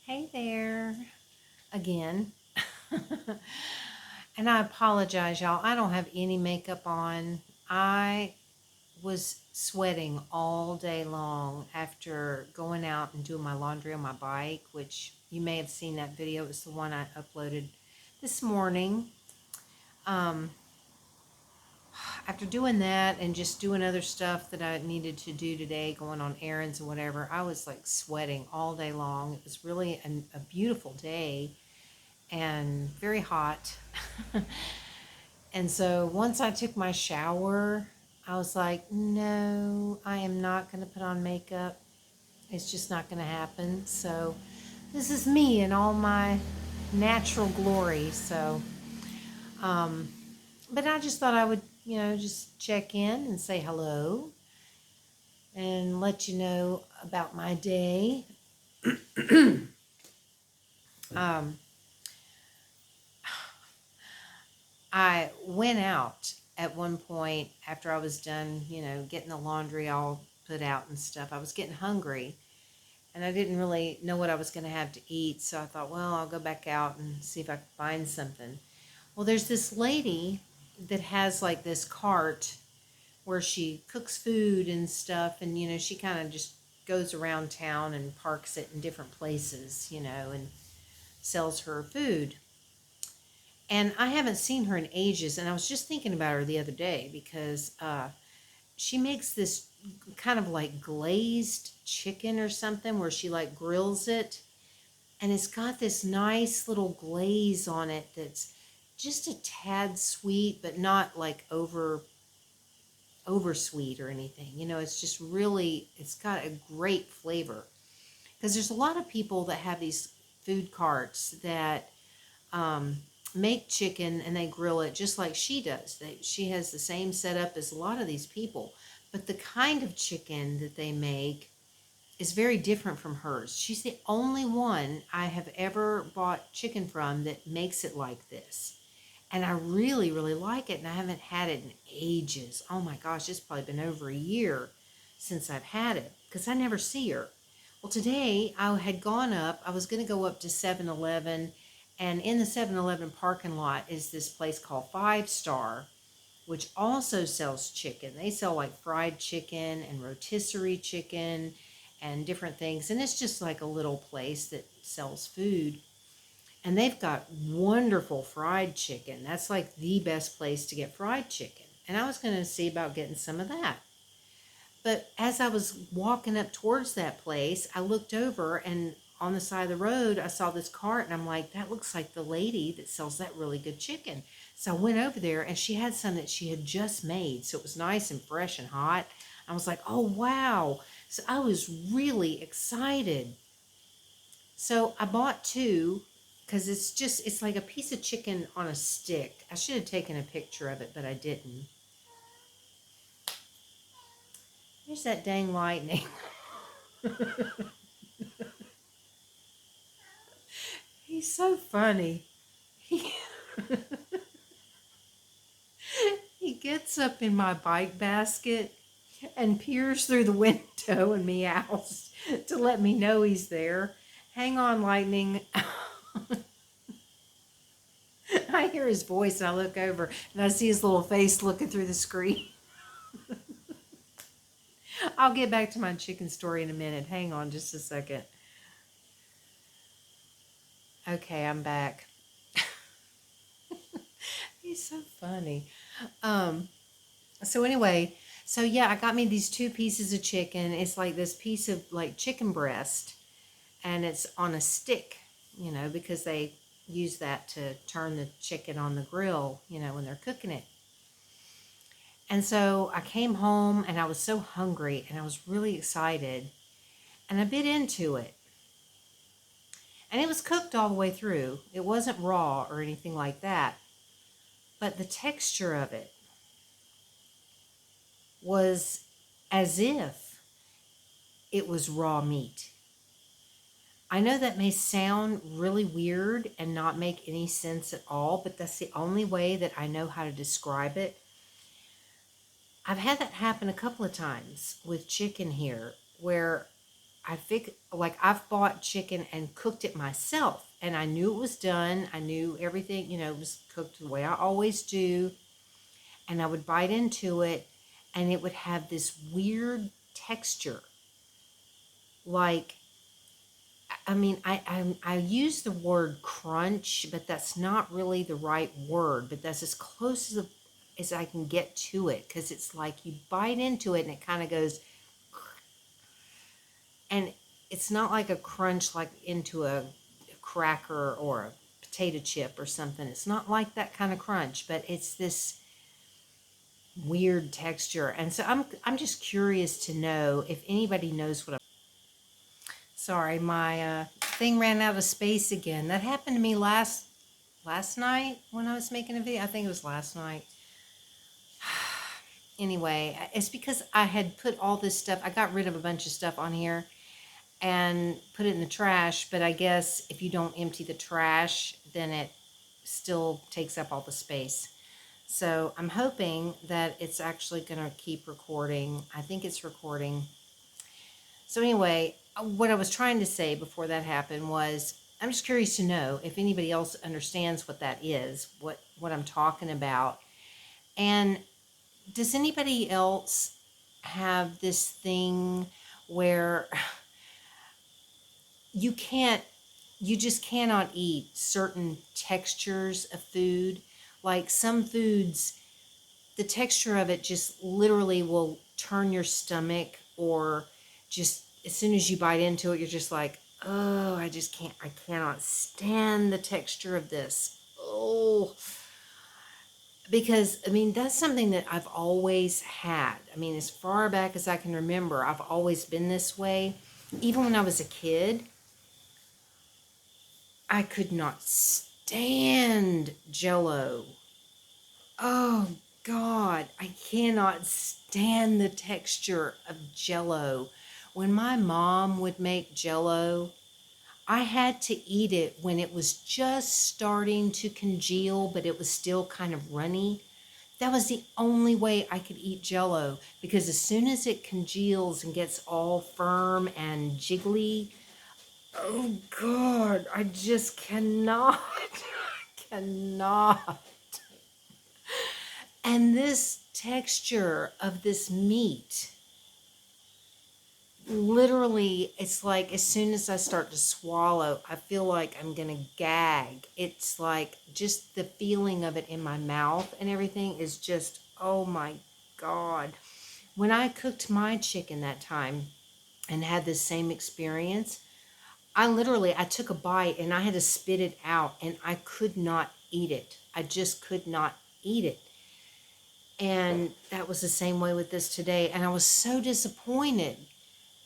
Hey there again. And I apologize, y'all. I don't have any makeup on. I was sweating all day long after going out and doing my laundry on my bike, which you may have seen that video. It was the one I uploaded this morning. Um, After doing that and just doing other stuff that I needed to do today, going on errands or whatever, I was like sweating all day long. It was really a beautiful day and very hot. And so once I took my shower, I was like, no, I am not going to put on makeup. It's just not going to happen. So this is me in all my natural glory. Um, but I just thought I would, just check in and say hello and let you know about my day. um, I went out at one point after I was done, getting the laundry all put out and stuff. I was getting hungry and I didn't really know what I was going to have to eat. So I thought, well, I'll go back out and see if I can find something. Well, there's this lady that has like this cart where she cooks food and stuff. And, she kind of just goes around town and parks it in different places, and sells her food. And I haven't seen her in ages. And I was just thinking about her the other day because she makes this kind of like glazed chicken or something where she like grills it. And it's got this nice little glaze on it that's just a tad sweet, but not like over sweet or anything. It's just really, it's got a great flavor. Because there's a lot of people that have these food carts that make chicken and they grill it just like she does. She has the same setup as a lot of these people, but the kind of chicken that they make is very different from hers. She's the only one I have ever bought chicken from that makes it like this. And I really, really like it, and I haven't had it in ages. Oh my gosh, it's probably been over a year since I've had it because I never see her. Well, today I had gone up. I was going to go up to 7-Eleven, and in the 7-Eleven parking lot is this place called 5 Star, which also sells chicken. They sell like fried chicken and rotisserie chicken and different things. And it's just like a little place that sells food. And they've got wonderful fried chicken. That's like the best place to get fried chicken. And I was going to see about getting some of that. But as I was walking up towards that place, I looked over and on the side of the road, I saw this cart and I'm like, that looks like the lady that sells that really good chicken. So I went over there and she had some that she had just made. So it was nice and fresh and hot. I was like, oh, wow. So I was really excited. So I bought two because it's like a piece of chicken on a stick. I should have taken a picture of it, but I didn't. There's that dang lightning. He's so funny. He, he gets up in my bike basket and peers through the window and meows to let me know he's there. Hang on, lightning. I hear his voice and I look over and I see his little face looking through the screen. I'll get back to my chicken story in a minute. Hang on just a second. Okay, I'm back. He's so funny. Um, so anyway, so yeah, I got me these two pieces of chicken. It's like this piece of like chicken breast and it's on a stick, because they use that to turn the chicken on the grill, when they're cooking it. And so I came home and I was so hungry and I was really excited and I bit into it. And it was cooked all the way through. It wasn't raw or anything like that. But the texture of it was as if it was raw meat. I know that may sound really weird and not make any sense at all, but that's the only way that I know how to describe it. I've had that happen a couple of times with chicken here where like I've bought chicken and cooked it myself, and I knew it was done. I knew everything, was cooked the way I always do. And I would bite into it, and it would have this weird texture. Like, I mean, I use the word crunch, but that's not really the right word. But that's as close as I can get to it, because it's like you bite into it and it kind of goes, and it's not like a crunch like into a cracker or a potato chip or something. It's not like that kind of crunch, but it's this weird texture. And so I'm just curious to know if anybody knows what I'm. Sorry, my thing ran out of space again. That happened to me last night when I was making a video. I think it was last night. Anyway, it's because I had put all this stuff. I got rid of a bunch of stuff on here and put it in the trash, but I guess if you don't empty the trash, then it still takes up all the space. So I'm hoping that it's actually going to keep recording. I think it's recording. So anyway, what I was trying to say before that happened was, I'm just curious to know if anybody else understands what that is, what I'm talking about. And does anybody else have this thing where you just cannot eat certain textures of food? Like some foods, the texture of it just literally will turn your stomach, or just as soon as you bite into it, you're just like, oh, I cannot stand the texture of this. Oh, because I mean, that's something that I've always had. I mean, as far back as I can remember, I've always been this way. Even when I was a kid, I could not stand Jello. Oh God, I cannot stand the texture of Jello. When my mom would make Jello, I had to eat it when it was just starting to congeal, but it was still kind of runny. That was the only way I could eat Jello, because as soon as it congeals and gets all firm and jiggly, oh God, I just cannot, cannot. And this texture of this meat, literally, it's like as soon as I start to swallow, I feel like I'm going to gag. It's like just the feeling of it in my mouth and everything is just, oh my God. When I cooked my chicken that time and had this same experience, I took a bite and I had to spit it out, and I could not eat it. I just could not eat it. And that was the same way with this today. And I was so disappointed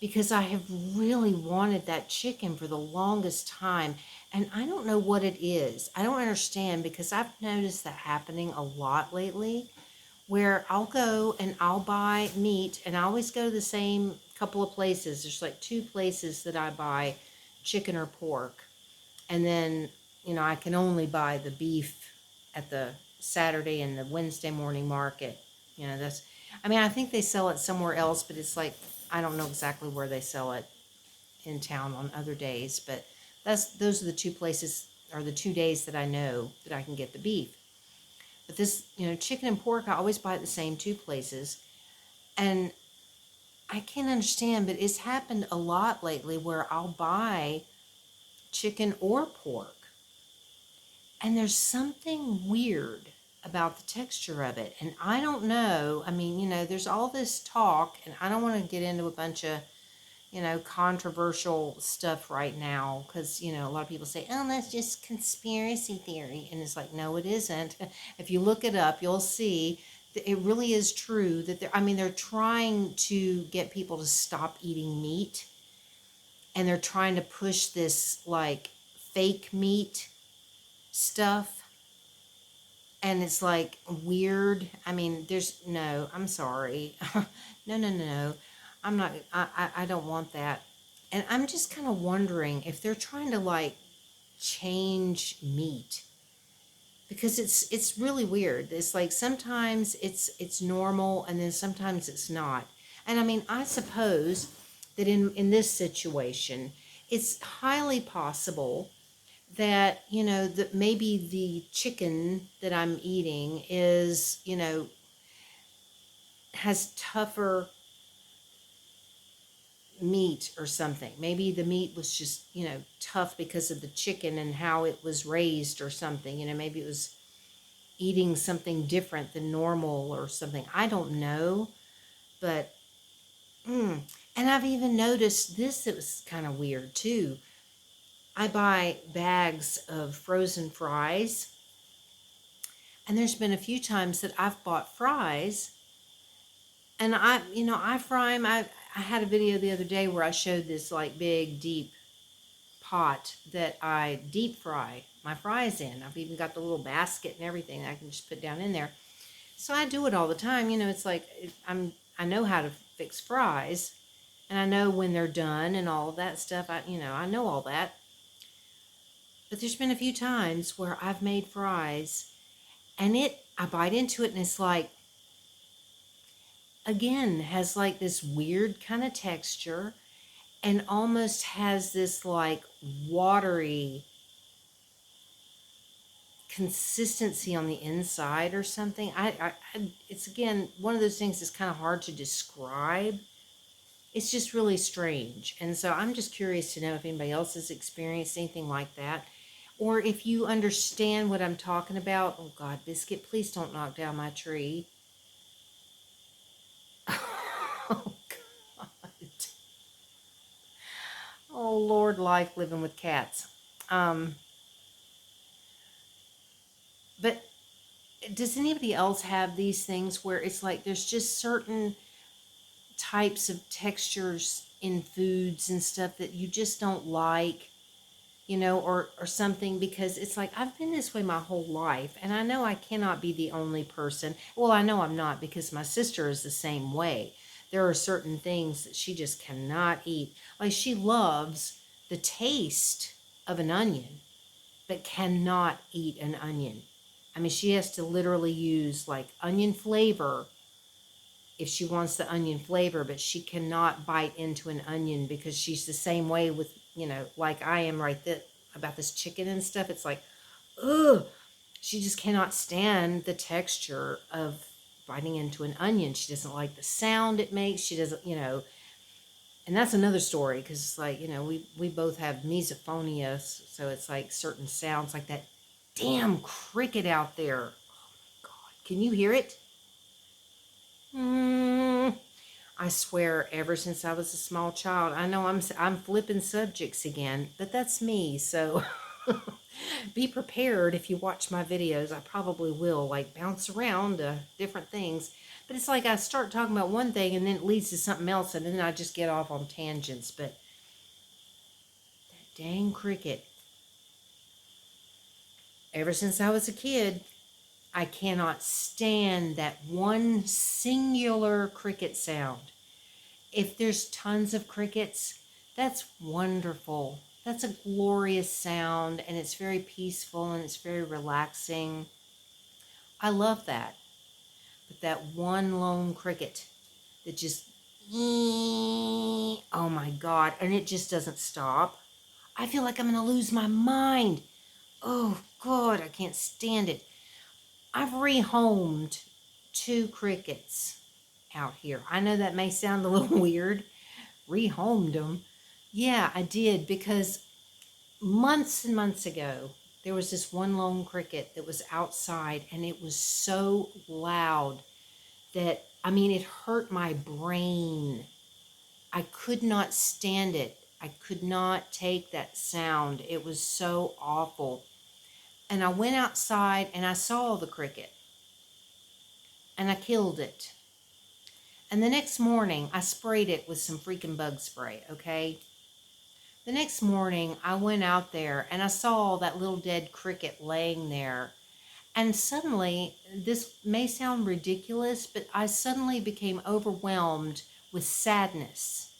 because I have really wanted that chicken for the longest time. And I don't know what it is. I don't understand, because I've noticed that happening a lot lately, where I'll go and I'll buy meat, and I always go to the same couple of places. There's like two places that I buy chicken or pork. And then, I can only buy the beef at the Saturday and the Wednesday morning market. I think they sell it somewhere else, but it's like, I don't know exactly where they sell it in town on other days, but those are the two places, or the 2 days that I know that I can get the beef. But this, chicken and pork, I always buy at the same two places. And I can't understand, but it's happened a lot lately where I'll buy chicken or pork, and there's something weird about the texture of it. And I don't know. I mean, there's all this talk, and I don't want to get into a bunch of, controversial stuff right now, because, a lot of people say, oh, that's just conspiracy theory. And it's like, no, it isn't. If you look it up, you'll see that it really is true that they're trying to get people to stop eating meat, and they're trying to push this like fake meat stuff. And it's like weird. I mean, I'm sorry. No. I'm not, I don't want that. And I'm just kind of wondering if they're trying to like change meat, because it's really weird. It's like sometimes it's normal, and then sometimes it's not. And I mean, I suppose that in this situation, it's highly possible that, that maybe the chicken that I'm eating is, has tougher meat or something. Maybe the meat was just, tough because of the chicken and how it was raised or something. Maybe it was eating something different than normal or something. I don't know. But, and I've even noticed this, it was kind of weird too. I buy bags of frozen fries, and there's been a few times that I've bought fries, and I fry them. I had a video the other day where I showed this like big, deep pot that I deep fry my fries in. I've even got the little basket and everything that I can just put down in there. So I do it all the time. It's like I know how to fix fries, and I know when they're done and all of that stuff. I know all that. But there's been a few times where I've made fries, and I bite into it, and it's like, again, has like this weird kind of texture, and almost has this like watery consistency on the inside or something. It's, again, one of those things that's kind of hard to describe. It's just really strange. And so I'm just curious to know if anybody else has experienced anything like that, or if you understand what I'm talking about. Oh God, Biscuit, please don't knock down my tree. Oh God. Oh Lord, life living with cats. But does anybody else have these things where it's like there's just certain types of textures in foods and stuff that you just don't like, or something? Because it's like, I've been this way my whole life, and I know I cannot be the only person. Well, I know I'm not, because my sister is the same way. There are certain things that she just cannot eat. Like, she loves the taste of an onion, but cannot eat an onion. I mean, she has to literally use like onion flavor if she wants the onion flavor, but she cannot bite into an onion, because she's the same way with, like I am right that about this chicken and stuff. It's like, ugh, she just cannot stand the texture of biting into an onion. She doesn't like the sound it makes. She doesn't, and that's another story, because it's like, we both have misophonia, so it's like certain sounds, like that damn cricket out there. Oh my God, can you hear it? I swear, ever since I was a small child, I know I'm flipping subjects again, but that's me. So be prepared. If you watch my videos, I probably will like bounce around to different things. But it's like I start talking about one thing, and then it leads to something else, and then I just get off on tangents. But that dang cricket. Ever since I was a kid, I cannot stand that one singular cricket sound. If there's tons of crickets, that's wonderful. That's a glorious sound, and it's very peaceful, and it's very relaxing. I love that. But that one lone cricket that just, oh my God, and it just doesn't stop. I feel like I'm going to lose my mind. Oh God, I can't stand it. I've rehomed 2 crickets out here. I know that may sound a little weird. Rehomed them. Yeah, I did, because months and months ago, there was this one lone cricket that was outside, and it was so loud that, I mean, it hurt my brain. I could not stand it. I could not take that sound. It was so awful. And I went outside, and I saw the cricket, and I killed it. And the next morning, I sprayed it with some freaking bug spray, okay? The next morning, I went out there, and I saw that little dead cricket laying there. And suddenly, this may sound ridiculous, but I suddenly became overwhelmed with sadness.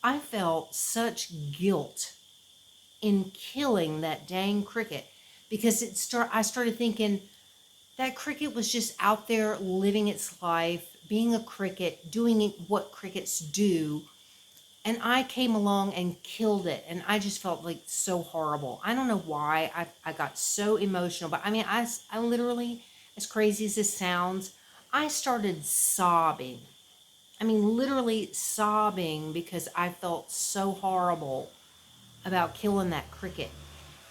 I felt such guilt in killing that dang cricket, because I started thinking, that cricket was just out there living its life, being a cricket, doing what crickets do. And I came along and killed it. And I just felt like so horrible. I don't know why. I got so emotional. But I mean, I literally, as crazy as this sounds, I started sobbing. I mean, literally sobbing because I felt so horrible about killing that cricket.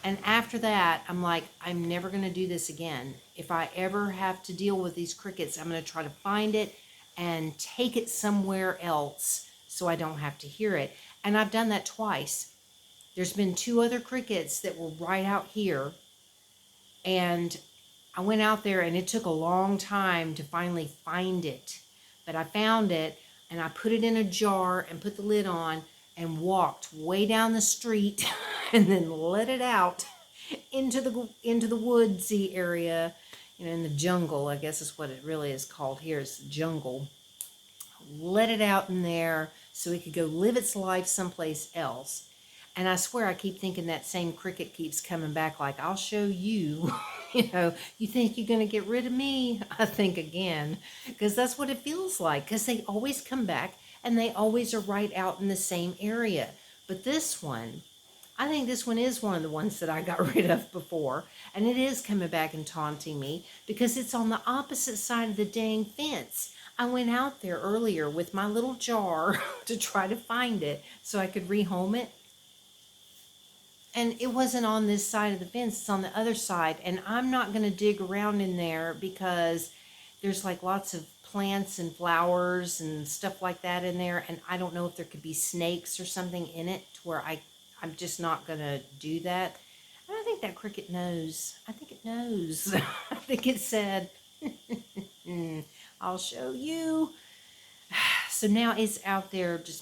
And after that, I'm like, I'm never going to do this again. If I ever have to deal with these crickets, I'm going to try to find it and take it somewhere else so I don't have to hear it. And I've done that twice. There's been 2 other crickets that were right out here. And I went out there and it took a long time to finally find it. But I found it and I put it in a jar and put the lid on and walked way down the street and then let it out into the woodsy area, in the jungle, I guess is what it really is called here. It's the jungle. Let it out in there so it could go live its life someplace else. And I swear I keep thinking that same cricket keeps coming back like, I'll show you. You think you're going to get rid of me? I think again. Because that's what it feels like. Because they always come back and they always are right out in the same area. But this one, I think this one is one of the ones that I got rid of before. And it is coming back and taunting me because it's on the opposite side of the dang fence. I went out there earlier with my little jar to try to find it so I could rehome it. And it wasn't on this side of the fence, it's on the other side. And I'm not going to dig around in there because there's like lots of plants and flowers and stuff like that in there. And I don't know if there could be snakes or something in it to where I'm just not going to do that. And I think that cricket knows. I think it knows. I think it said, I'll show you. So now it's out there just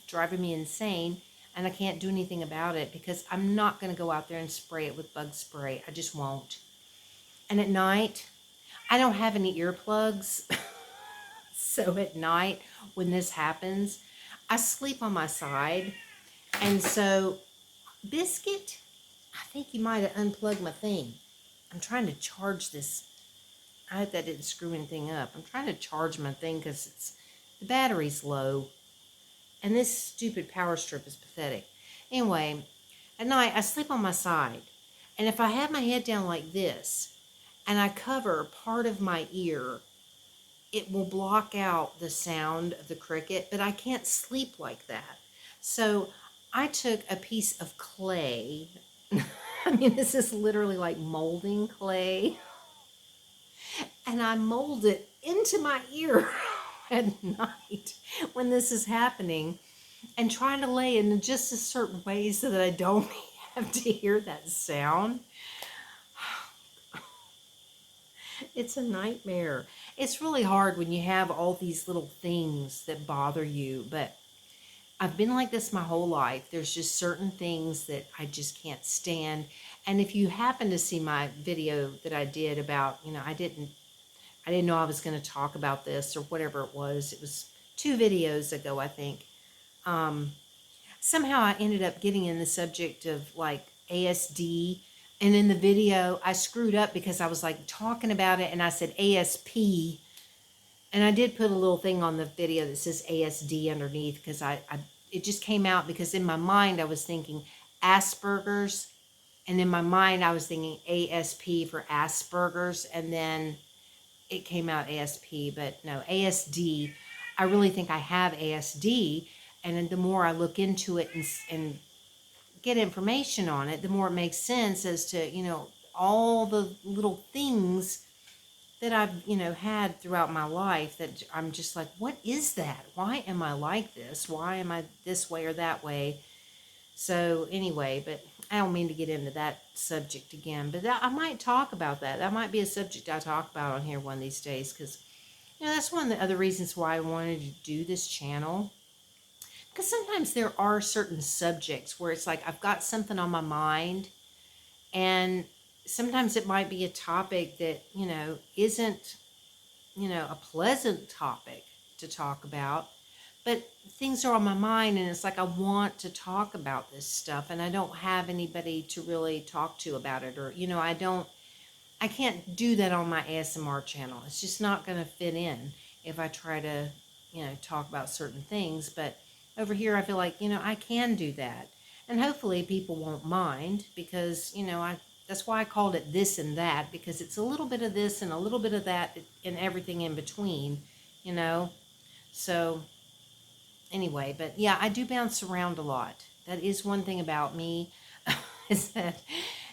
driving me insane. And I can't do anything about it because I'm not going to go out there and spray it with bug spray. I just won't. And at night, I don't have any earplugs. So at night, when this happens, I sleep on my side. And so, Biscuit, I think you might have unplugged my thing. I'm trying to charge this. I hope that didn't screw anything up. I'm trying to charge my thing because the battery's low. And this stupid power strip is pathetic. Anyway, at night, I sleep on my side. And if I have my head down like this, and I cover part of my ear, it will block out the sound of the cricket, but I can't sleep like that. So I took a piece of clay. I mean, this is literally like molding clay. And I mold it into my ear at night when this is happening and trying to lay it in just a certain way so that I don't have to hear that sound. It's a nightmare. It's really hard when you have all these little things that bother you, but I've been like this my whole life. There's just certain things that I just can't stand. And if you happen to see my video that I did about, I didn't know I was going to talk about this or whatever it was. It was 2 videos ago, I think. Somehow I ended up getting in the subject of like ASD. And in the video, I screwed up because I was like talking about it and I said ASP. And I did put a little thing on the video that says ASD underneath because it just came out because in my mind I was thinking Asperger's. And in my mind I was thinking ASP for Asperger's. And then it came out ASP, but no, ASD. I really think I have ASD. And the more I look into it and get information on it, the more it makes sense as to, all the little things that I've, had throughout my life that I'm just like, what is that? Why am I like this? Why am I this way or that way? So anyway, but I don't mean to get into that subject again, but I might talk about that. That might be a subject I talk about on here one of these days because, that's one of the other reasons why I wanted to do this channel. Because sometimes there are certain subjects where it's like I've got something on my mind and sometimes it might be a topic that, isn't, a pleasant topic to talk about, but things are on my mind and it's like I want to talk about this stuff and I don't have anybody to really talk to about it or, I can't do that on my ASMR channel. It's just not going to fit in if I try to, talk about certain things, but over here I feel like, I can do that. And hopefully people won't mind because, that's why I called it this and that, because it's a little bit of this and a little bit of that and everything in between, you know. So anyway, but yeah, I do bounce around a lot. That is one thing about me is that,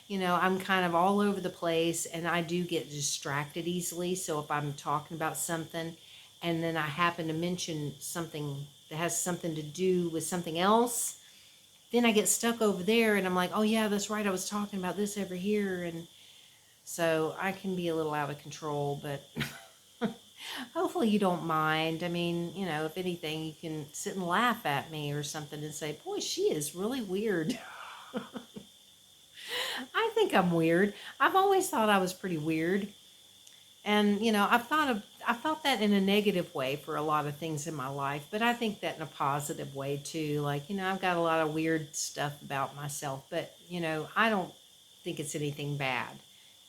I'm kind of all over the place and I do get distracted easily. So if I'm talking about something and then I happen to mention something that has something to do with something else, then I get stuck over there and I'm like, oh yeah, that's right. I was talking about this over here. And so I can be a little out of control, but hopefully you don't mind. I mean, if anything, you can sit and laugh at me or something and say, boy, she is really weird. I think I'm weird. I've always thought I was pretty weird. And, I thought that in a negative way for a lot of things in my life, but I think that in a positive way too. Like, I've got a lot of weird stuff about myself, but, I don't think it's anything bad.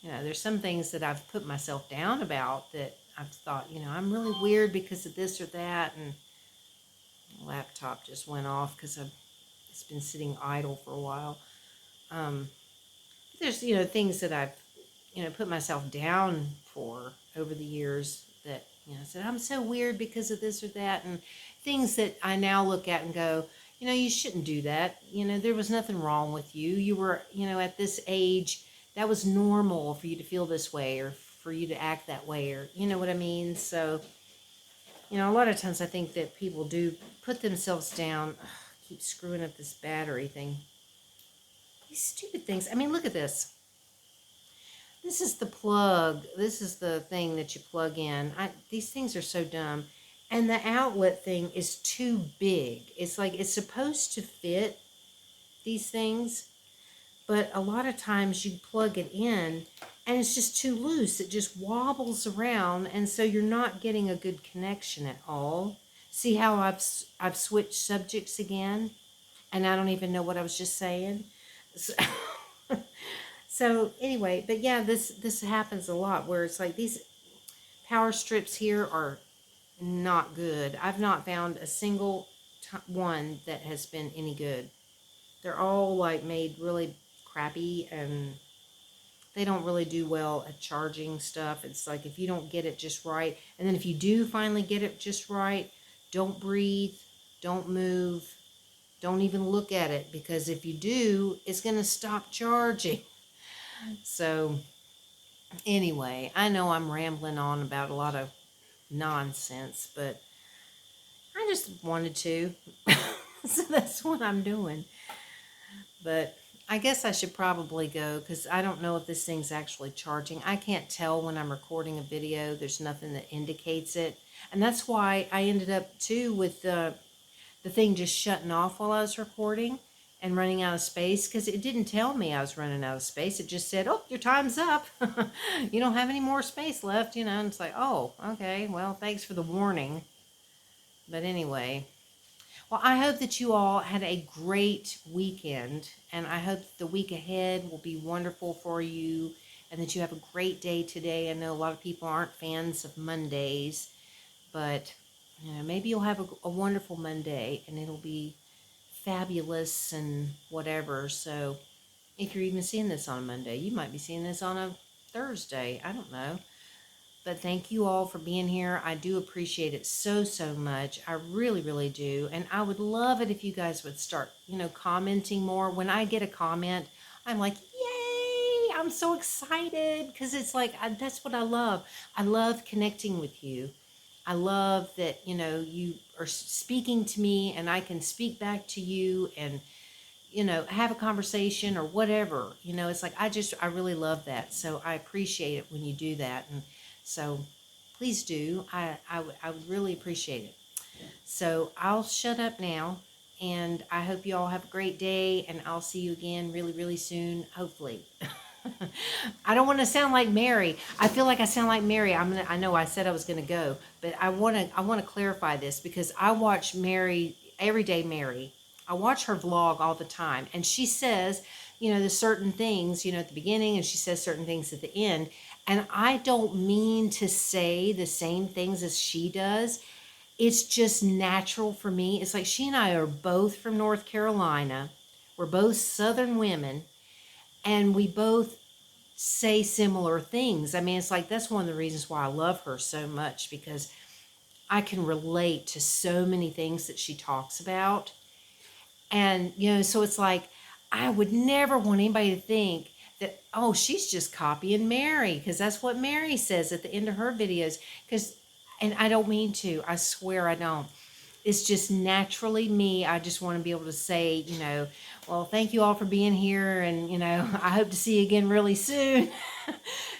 There's some things that I've put myself down about that I've thought, I'm really weird because of this or that. And the laptop just went off because it's been sitting idle for a while. There's, things that I've, put myself down for over the years that, said, I'm so weird because of this or that. And things that I now look at and go, you shouldn't do that. There was nothing wrong with you. You were, at this age, that was normal for you to feel this way or for you to act that way, or, you know what I mean? So, a lot of times I think that people do put themselves down. Ugh, keep screwing up this battery thing. These stupid things. I mean, look at this. This is the plug. This is the thing that you plug in. These things are so dumb. And the outlet thing is too big. It's like it's supposed to fit these things, but a lot of times you plug it in and it's just too loose. It just wobbles around, and so you're not getting a good connection at all. See how I've switched subjects again, and I don't even know what I was just saying. So, so anyway, but yeah, this happens a lot where it's like these power strips here are not good. I've not found a single one that has been any good. They're all like made really crappy, and they don't really do well at charging stuff. It's like if you don't get it just right, and then if you do finally get it just right, don't breathe, don't move, don't even look at it, because if you do, it's going to stop charging. So anyway, I know I'm rambling on about a lot of nonsense, but I just wanted to. So that's what I'm doing. But I guess I should probably go because I don't know if this thing's actually charging. I can't tell when I'm recording a video. There's nothing that indicates it. And that's why I ended up too with the thing just shutting off while I was recording and running out of space, because it didn't tell me I was running out of space. It just said, oh, your time's up. You don't have any more space left, and it's like, oh, okay, well, thanks for the warning. But anyway, well, I hope that you all had a great weekend, and I hope the week ahead will be wonderful for you, and that you have a great day today. I know a lot of people aren't fans of Mondays, but maybe you'll have a wonderful Monday, and it'll be fabulous and whatever. So if you're even seeing this on a Monday, you might be seeing this on a Thursday. I don't know. But thank you all for being here. I do appreciate it so, so much. I really, really do. And I would love it if you guys would start, commenting more. When I get a comment, I'm like, yay! I'm so excited, because it's like, that's what I love. I love connecting with you. I love that, you are speaking to me and I can speak back to you and, have a conversation or whatever. It's like, I really love that. So I appreciate it when you do that. And so please do. I would really appreciate it. So I'll shut up now, and I hope you all have a great day, and I'll see you again really, really soon, hopefully. I don't want to sound like Mary. I feel like I sound like Mary. I know I said I was gonna go, but I wanna clarify this, because I watch Mary, Everyday Mary. I watch her vlog all the time, and she says, there's certain things, at the beginning, and she says certain things at the end. And I don't mean to say the same things as she does. it's just natural for me. It's like she and I are both from North Carolina. We're both Southern women, and we both say similar things. I mean, it's like that's one of the reasons why I love her so much, because I can relate to so many things that she talks about. And, so it's like, I would never want anybody to think that, oh, she's just copying Mary, because that's what Mary says at the end of her videos. And I don't mean to, I swear I don't. It's just naturally me. I just want to be able to say, well, thank you all for being here. And, I hope to see you again really soon.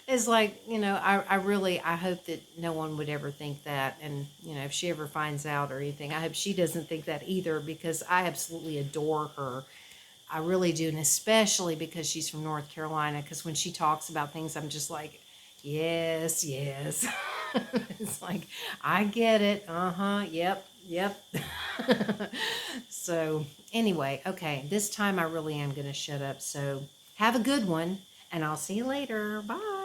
It's like, I hope that no one would ever think that. And, if she ever finds out or anything, I hope she doesn't think that either, because I absolutely adore her. I really do. And especially because she's from North Carolina, because when she talks about things, I'm just like, yes, yes. It's like, I get it. Uh-huh. Yep. Yep. So, anyway, okay, this time I really am going to shut up. So, have a good one, and I'll see you later. Bye.